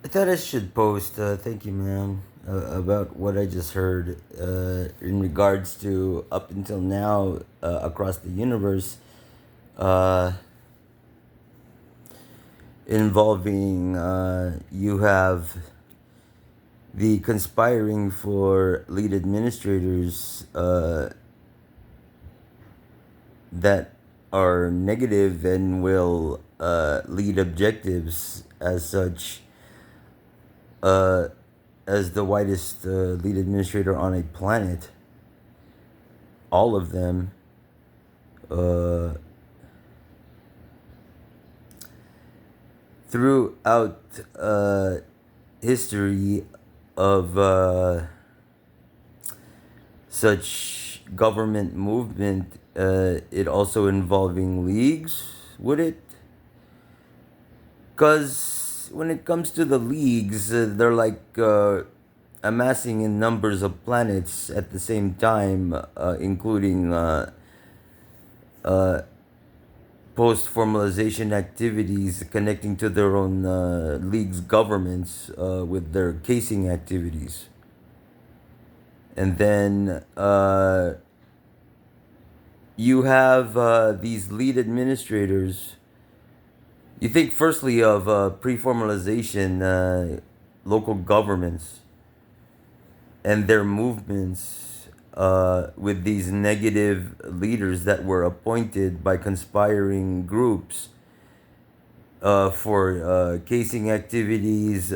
thought I should post, thank you, ma'am, about what I just heard in regards to up until now across the universe uh, involving you have the conspiring for lead administrators that are negative and will lead objectives as such uh, as the whitest lead administrator on a planet, all of them, uh, throughout history of such government movement, it also involving leagues, would it? Because when it comes to the leagues, they're like amassing in numbers of planets at the same time, including uh, post formalization activities connecting to their own leagues' governments with their casing activities. And then you have these lead administrators. You think firstly of pre-formalization, local governments and their movements with these negative leaders that were appointed by conspiring groups for casing activities.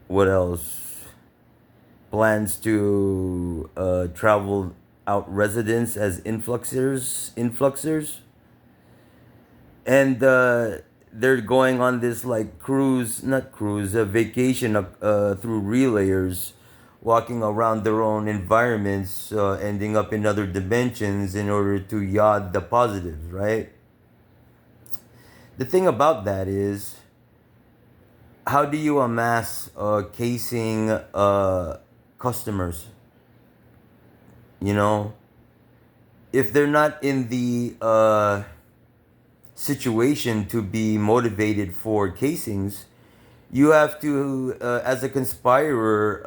What else? Plans to travel out residents as influxers, and they're going on this like cruise, not cruise, a vacation through relayers, walking around their own environments, ending up in other dimensions in order to yod the positives, right? The thing about that is, how do you amass casing customers? You know, if they're not in the situation to be motivated for casings, you have to, as a conspirer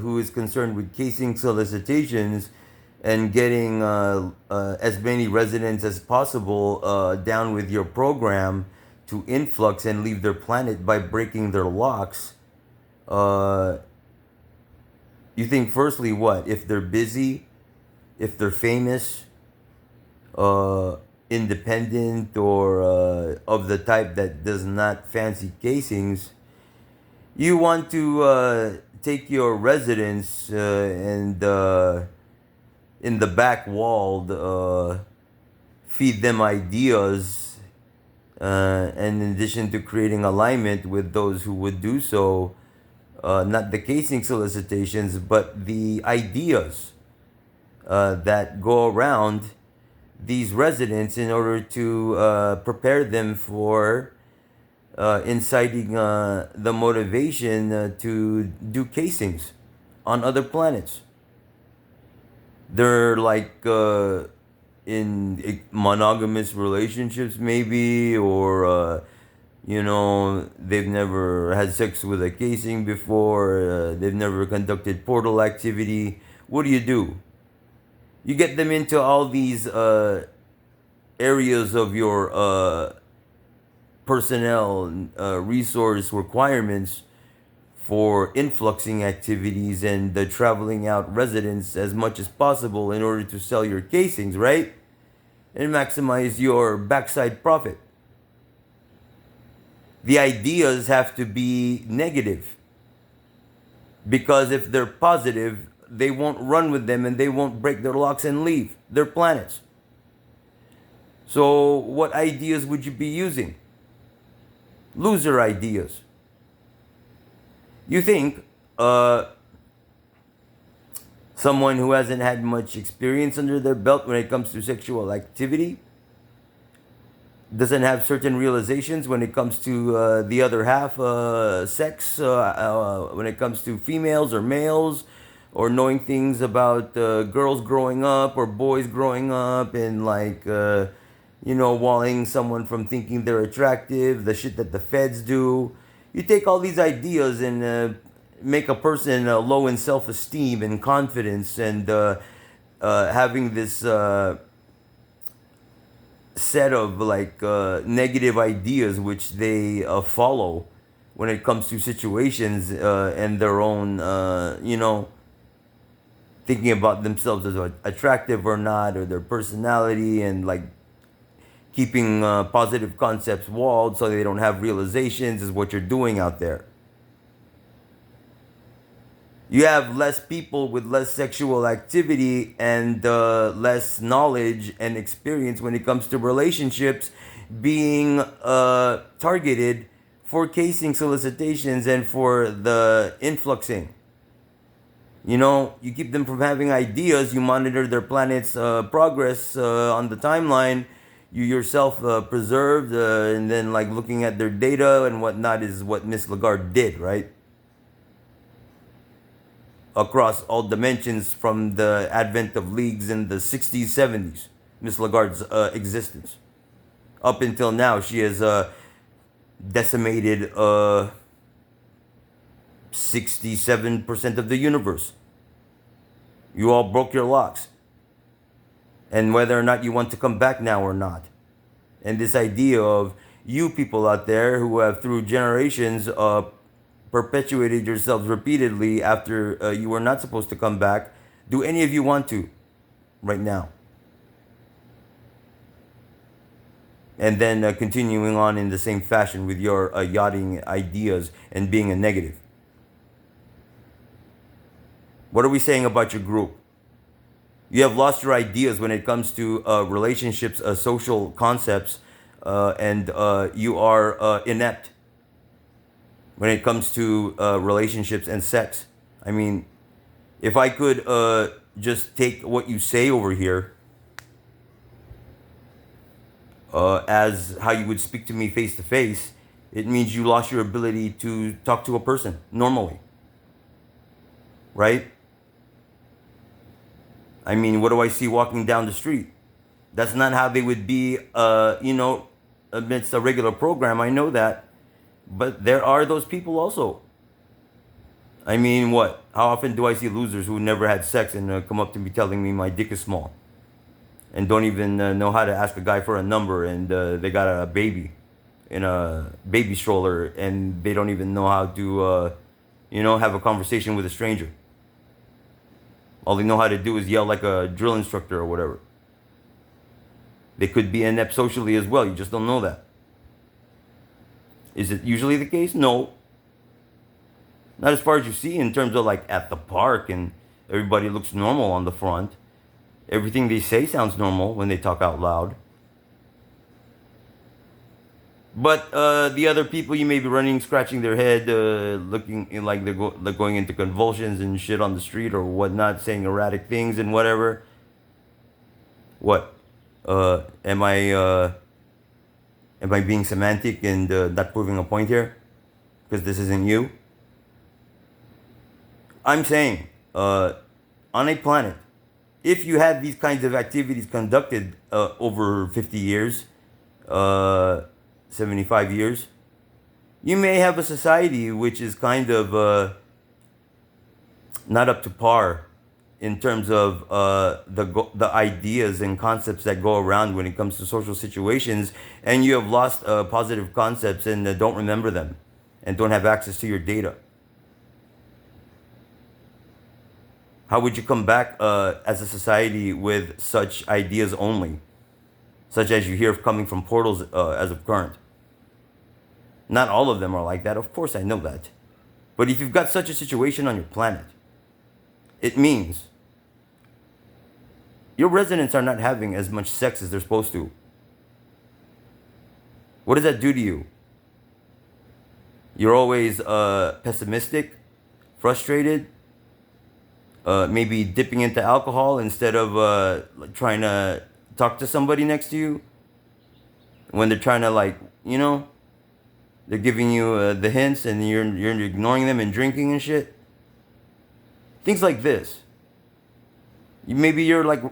who is concerned with casing solicitations and getting as many residents as possible down with your program to influx and leave their planet by breaking their locks. Uh, you think firstly what? If they're busy, if they're famous, uh, independent, or of the type that does not fancy casings, you want to take your residents and in the back wall, feed them ideas, and in addition to creating alignment with those who would do so, not the casing solicitations, but the ideas that go around these residents in order to prepare them for inciting the motivation to do casings on other planets. They're like in monogamous relationships, maybe, or they've never had sex with a casing before, they've never conducted portal activity. What do? You get them into all these areas of your personnel resource requirements for influxing activities and the traveling out residents as much as possible in order to sell your casings, right? And maximize your backside profit. The ideas have to be negative, because if they're positive, they won't run with them and they won't break their locks and leave their planets. So, what ideas would you be using? Loser ideas. You think someone who hasn't had much experience under their belt when it comes to sexual activity doesn't have certain realizations when it comes to the other half, sex, when it comes to females or males, or knowing things about girls growing up or boys growing up, and like walling someone from thinking they're attractive, the shit that the feds do. You take all these ideas and make a person low in self esteem and confidence and having this set of like negative ideas which they follow when it comes to situations and their own, thinking about themselves as attractive or not, or their personality, and like keeping positive concepts walled so they don't have realizations is what you're doing out there. You have less people with less sexual activity and less knowledge and experience when it comes to relationships being targeted for casing solicitations and for the influxing. You keep them from having ideas, you monitor their planet's progress on the timeline, you yourself preserved, and then like looking at their data and whatnot is what Miss Lagarde did, right? Across all dimensions from the advent of leagues in the 60s, 70s, Miss Lagarde's existence. Up until now, she has decimated 67% of the universe. You all broke your locks. And whether or not you want to come back now or not. And this idea of you people out there who have through generations perpetuated yourselves repeatedly after you were not supposed to come back. Do any of you want to right now? And then continuing on in the same fashion with your yachting ideas and being a negative. What are we saying about your group? You have lost your ideas when it comes to relationships, social concepts, and you are inept when it comes to relationships and sex. I mean, if I could just take what you say over here as how you would speak to me face to face, it means you lost your ability to talk to a person normally. Right? I mean, what do I see walking down the street? That's not how they would be, amidst a regular program. I know that. But there are those people also. I mean, what? How often do I see losers who never had sex and come up to me telling me my dick is small? And don't even know how to ask a guy for a number, and they got a baby in a baby stroller, and they don't even know how to, have a conversation with a stranger. All they know how to do is yell like a drill instructor or whatever. They could be inept socially as well. You just don't know that. Is it usually the case? No. Not as far as you see in terms of like at the park and everybody looks normal on the front. Everything they say sounds normal when they talk out loud. But the other people, you may be running, scratching their head, looking like they're going into convulsions and shit on the street or whatnot, saying erratic things and whatever. What? Am I being semantic and not proving a point here? Because this isn't you. I'm saying, on a planet, if you had these kinds of activities conducted over 50 years, 75 years, you may have a society which is kind of not up to par in terms of the ideas and concepts that go around when it comes to social situations, and you have lost positive concepts and don't remember them and don't have access to your data. How would you come back as a society with such ideas only, such as you hear coming from portals as of current? Not all of them are like that, of course I know that. But if you've got such a situation on your planet, it means your residents are not having as much sex as they're supposed to. What does that do to you? You're always pessimistic, frustrated, maybe dipping into alcohol instead of trying to talk to somebody next to you. When they're trying to they're giving you the hints and you're ignoring them and drinking and shit. Things like this. Maybe you're like,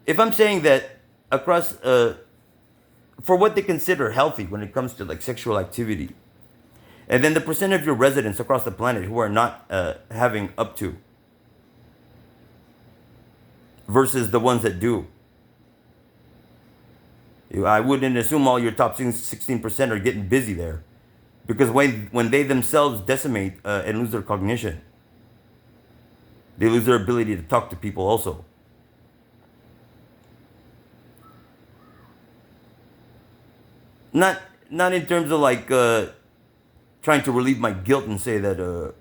if I'm saying that across for what they consider healthy when it comes to like sexual activity, and then the percent of your residents across the planet who are not having up to versus the ones that do. I wouldn't assume all your top 16% are getting busy there, because when they themselves decimate and lose their cognition, they lose their ability to talk to people also. Not in terms of like trying to relieve my guilt and say that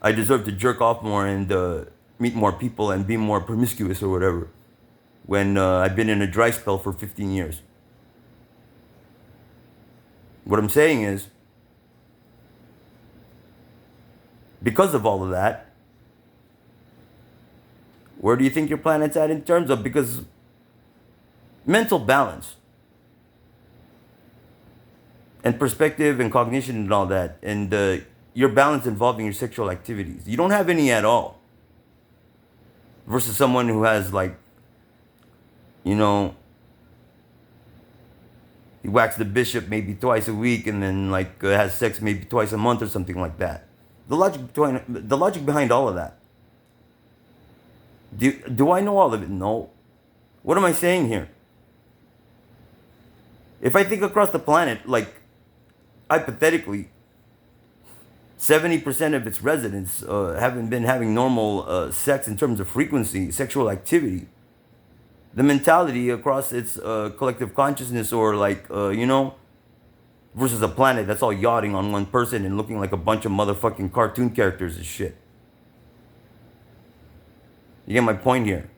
I deserve to jerk off more and meet more people and be more promiscuous or whatever, when I've been in a dry spell for 15 years. What I'm saying is, because of all of that, where do you think your planet's at in terms of, because mental balance and perspective and cognition and all that, and your balance involving your sexual activities, you don't have any at all, versus someone who has like, you know, he whacks the bishop maybe twice a week and then like has sex maybe twice a month or something like that. The logic behind all of that. Do I know all of it? No. What am I saying here? If I think across the planet, like hypothetically, 70% of its residents haven't been having normal sex in terms of frequency, sexual activity. The mentality across its collective consciousness, or like, versus a planet that's all yachting on one person and looking like a bunch of motherfucking cartoon characters and shit. You get my point here?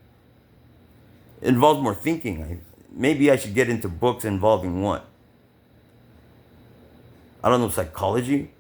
It involves more thinking. Maybe I should get into books involving what? I don't know, psychology?